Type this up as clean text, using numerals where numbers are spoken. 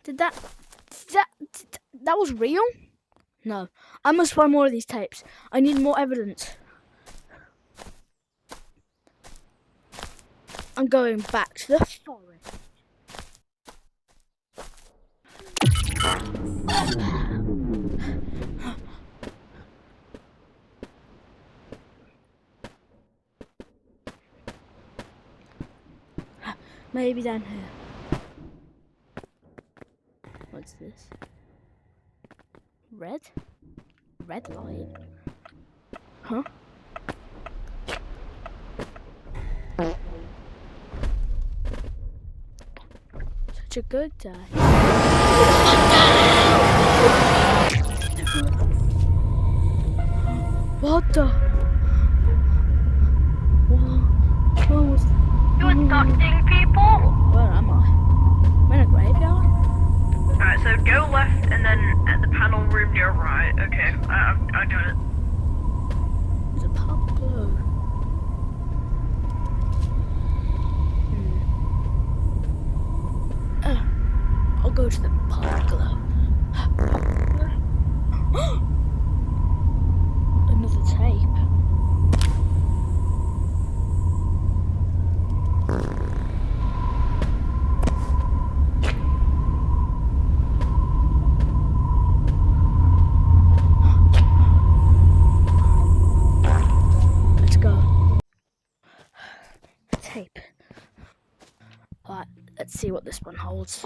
That was real? No. I must find more of these tapes. I need more evidence. I'm going back to the forest. Maybe down here. What's this? Red? Red light? Huh? Such a good day. What the? What was? You abducting people? Where am I? I'm in a graveyard? Alright, so go left and then at the panel room near right. Okay, I got it. There's a purple glow. I'll go to the purple glow. Another tape. Let's go. Tape. Alright, let's see what this one holds.